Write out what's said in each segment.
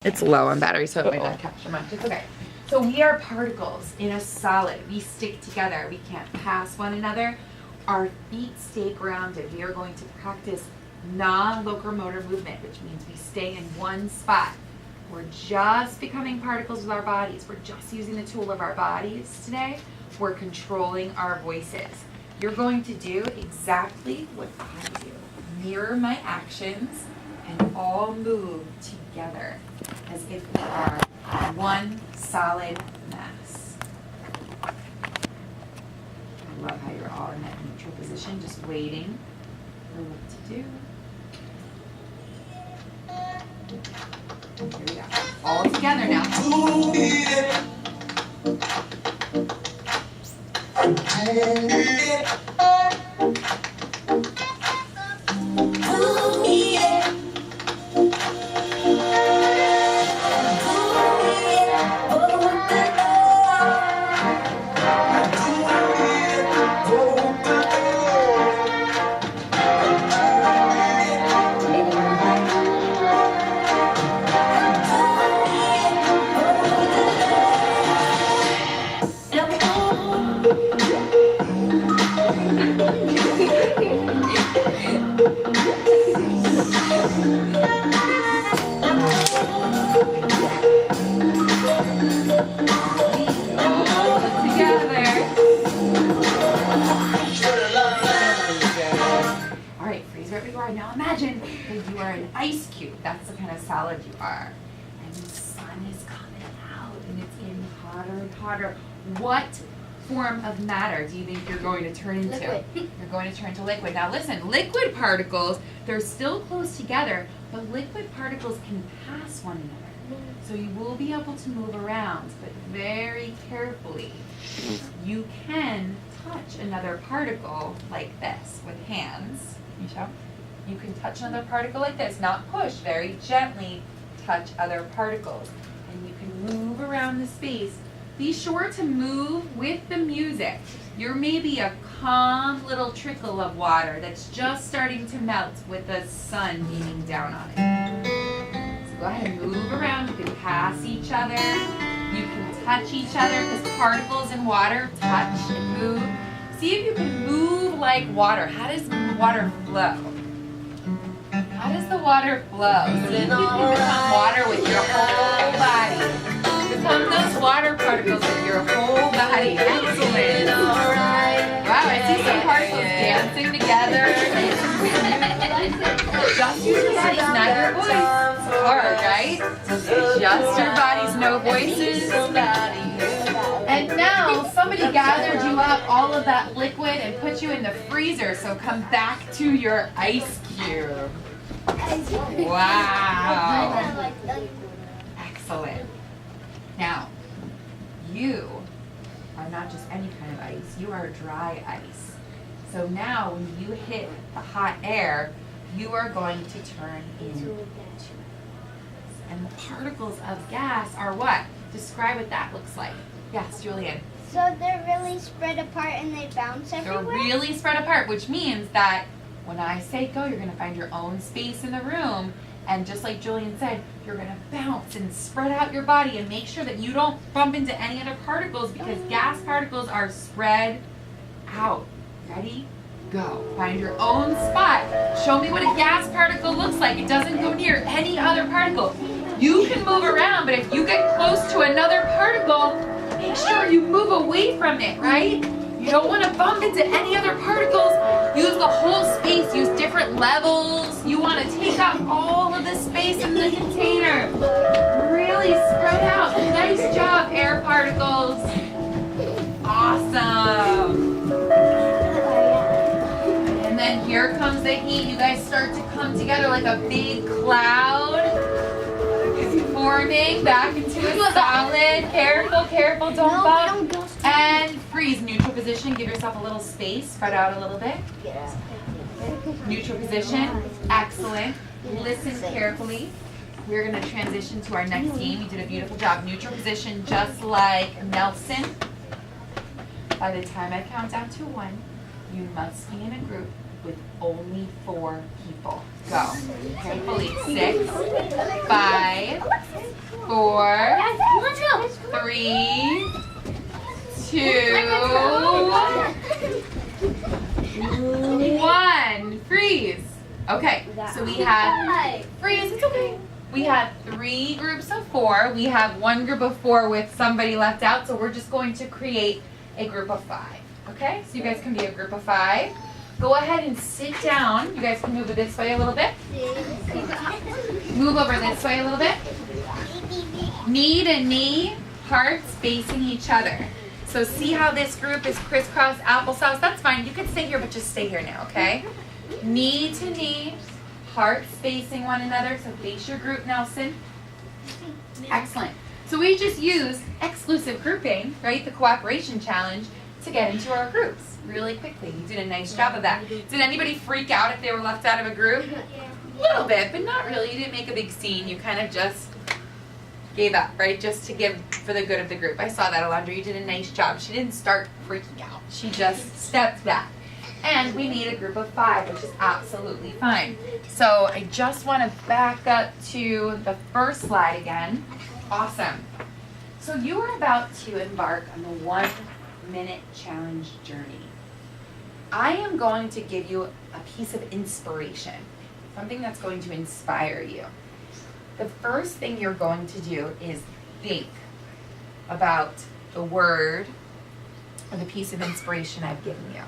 It's low on battery, so it might not capture much. It's okay. So we are particles in a solid. We stick together. We can't pass one another. Our feet stay grounded. We are going to practice non-locomotor movement, which means we stay in one spot. We're just becoming particles with our bodies. We're just using the tool of our bodies today. We're controlling our voices. You're going to do exactly what I do. Mirror my actions and all move together as if we are one solid mass. I love how you're all in that neutral position, just waiting for what to do. Here we go. All together now. Now imagine that you are an ice cube. That's the kind of solid you are. And the sun is coming out and it's getting hotter and hotter. What form of matter do you think you're going to turn into? Liquid. You're going to turn to liquid. Now listen, liquid particles, they're still close together, but liquid particles can pass one another. So you will be able to move around, but very carefully. You can touch another particle like this with hands. Misha? You can touch another particle like this, not push, very gently touch other particles. And you can move around the space. Be sure to move with the music. You're maybe a calm little trickle of water that's just starting to melt with the sun beaming down on it. So go ahead and move around. You can pass each other. You can touch each other because particles in water touch and move. See if you can move like water. How does water flow? How does the water flow? See if you can become water with your whole body. Become those water particles with your whole body. Excellent. Wow, I see some particles dancing together. Just use your bodies, not your voice. It's hard, right? Just your bodies, no voices. And now somebody gathered you up, all of that liquid, and put you in the freezer. So come back to your ice cube. Wow. Excellent. Now, you are not just any kind of ice. You are dry ice. So now when you hit the hot air, you are going to turn into gas. And the particles of gas are what? Describe what that looks like. Yes, Julian. So they're really spread apart and they bounce everywhere? They're really spread apart, which means that when I say go, you're going to find your own space in the room. And just like Julian said, you're going to bounce and spread out your body and make sure that you don't bump into any other particles because gas particles are spread out. Ready? Go. Find your own spot. Show me what a gas particle looks like. It doesn't go near any other particle. You can move around, but if you get close to another particle, make sure you move away from it, right? You don't want to bump into any other particles. Use the whole space. Use different levels. You want to take up all of the space in the container. Really spread out. Nice job, air particles. Awesome. And then here comes the heat. You guys start to come together like a big cloud. Forming back into a solid. Careful, careful, don't bump. And freeze, neutral position. Give yourself a little space. Spread out a little bit. Neutral position. Excellent. Listen carefully. We're going to transition to our next game. You did a beautiful job. Neutral position, just like Nelson. By the time I count down to 1, you must be in a group. with only 4 people. Go. Carefully. 6, 5, 4, 3, 2, 1. Freeze. Okay, so we have, freeze, it's okay. We have 3 groups of 4. We have 1 group of 4 with somebody left out, so we're just going to create a group of 5. Okay, so you guys can be a group of 5. Go ahead and sit down. You guys can move it this way a little bit. Move over this way a little bit. Knee to knee, hearts facing each other. So see how this group is crisscross applesauce? That's fine. You can stay here, but just stay here now, okay? Knee to knee, hearts facing one another. So face your group, Nelson. Excellent. So we just used exclusive grouping, right? The cooperation challenge to get into our groups really quickly. You did a nice job of that. Did anybody freak out if they were left out of a group? A little bit, but not really. You didn't make a big scene. You kind of just gave up, right? Just to give for the good of the group. I saw that, Alondra. You did a nice job. She didn't start freaking out. She just stepped back. And we need a group of 5, which is absolutely fine. So I just want to back up to the first slide again. Awesome. So you are about to embark on the 1-minute challenge journey. I am going to give you a piece of inspiration, something that's going to inspire you. The first thing you're going to do is think about the word or the piece of inspiration I've given you.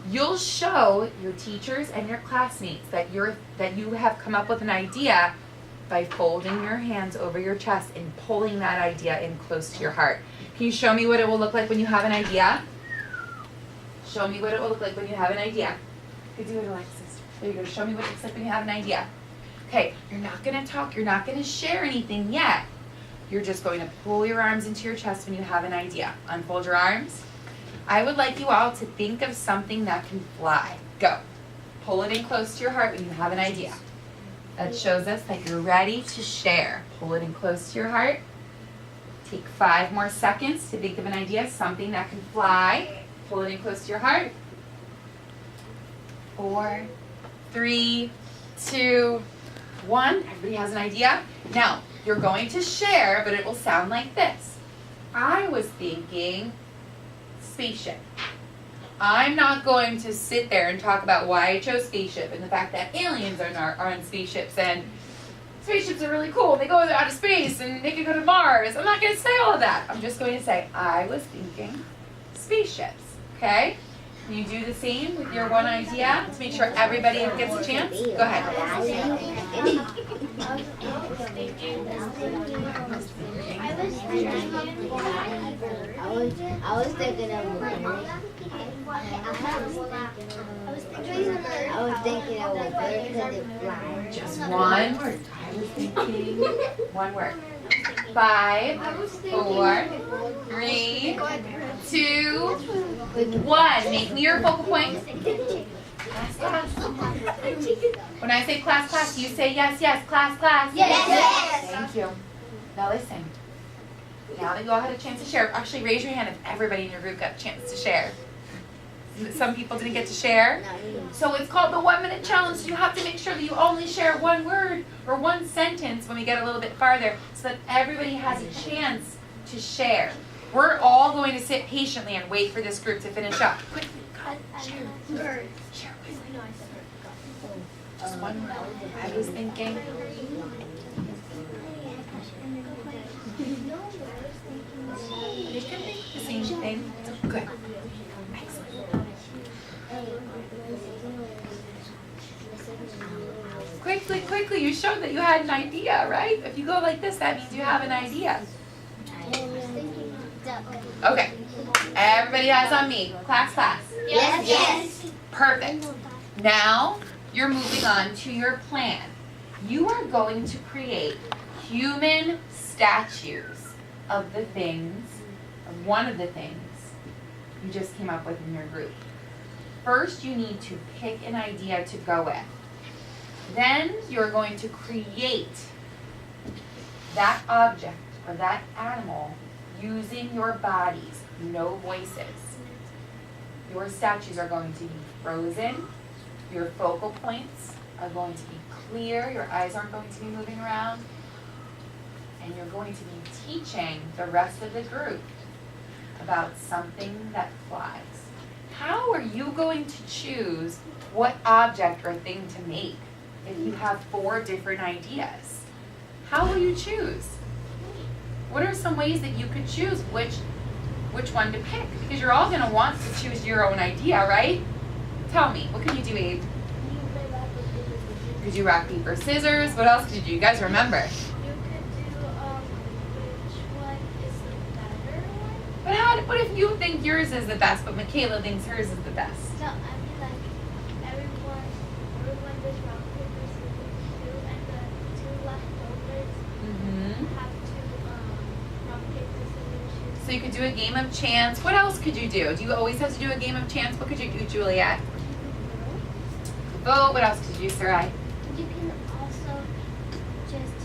You'll show your teachers and your classmates that you have come up with an idea by folding your hands over your chest and pulling that idea in close to your heart. Can you show me what it will look like when you have an idea? Show me what it will look like when you have an idea. You do it, Alexis. There you go. Show me what it looks like when you have an idea. Okay, you're not going to talk. You're not going to share anything yet. You're just going to pull your arms into your chest when you have an idea. Unfold your arms. I would like you all to think of something that can fly. Go. Pull it in close to your heart when you have an idea. That shows us that you're ready to share. Pull it in close to your heart. Take 5 more seconds to think of an idea, something that can fly. Pull it in close to your heart. 4, 3, 2, 1. Everybody has an idea? Now, you're going to share, but it will sound like this. I was thinking spaceship. I'm not going to sit there and talk about why I chose spaceship and the fact that aliens are on spaceships and spaceships are really cool. They go out of space and they can go to Mars. I'm not going to say all of that. I'm just going to say I was thinking spaceships. Okay? Can you do the same with your one idea to make sure everybody gets a chance? Go ahead. I was thinking of a bird. I was thinking of a bird because it flies. Just one word. I was thinking one word. 5, 4, 3, 2, 1. Make me your focal point. Class, class. When I say class, class, you say yes, yes. Class, class. Yes. Thank you. Now listen. Now that you all had a chance to share, actually raise your hand if everybody in your group got a chance to share. Some people didn't get to share. So it's called the 1-minute challenge. So you have to make sure that you only share one word or one sentence when we get a little bit farther so that everybody has a chance to share. We're all going to sit patiently and wait for this group to finish up. Quickly, share. Share quickly. Just one word. I was thinking. You can think the same thing. Good. Quickly, you showed that you had an idea, right? If you go like this, that means you have an idea. Okay, everybody has on me. Class, class. Yes. Perfect. Now, you're moving on to your plan. You are going to create human statues of the things, of one of the things you just came up with in your group. First, you need to pick an idea to go with. Then you're going to create that object or that animal using your bodies, no voices. Your statues are going to be frozen Your focal points are going to be clear, your eyes aren't going to be moving around, and you're going to be teaching the rest of the group about something that flies. How are you going to choose what object or thing to make if you have 4 different ideas? How will you choose? What are some ways that you could choose which one to pick? Because you're all going to want to choose your own idea, right? Tell me, what can you do, Abe? Could you rock, paper, scissors? What else could you do? You guys remember? You could do which one is the better one? But what if you think yours is the best, but Michaela thinks hers is the best? No, I mean like everyone does rock, paper, scissors too, and the 2 leftovers have to rock, paper, scissors shoot. So you could do a game of chance. What else could you do? Do you always have to do a game of chance? What could you do, Juliet? Vote. What else could you do, Sarai? You can also just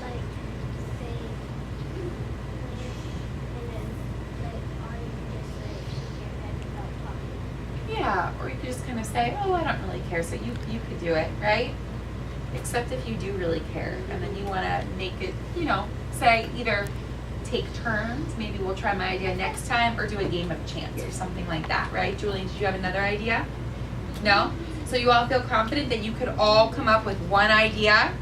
like say and then like or you can just like shake your head without talking. Yeah, or you could just kind of say, oh, I don't really care. So you could do it, right? Except if you do really care, and then you want to make it, say either take turns, maybe we'll try my idea next time, or do a game of chance or something like that, right? Julian, did you have another idea? No? So you all feel confident that you could all come up with one idea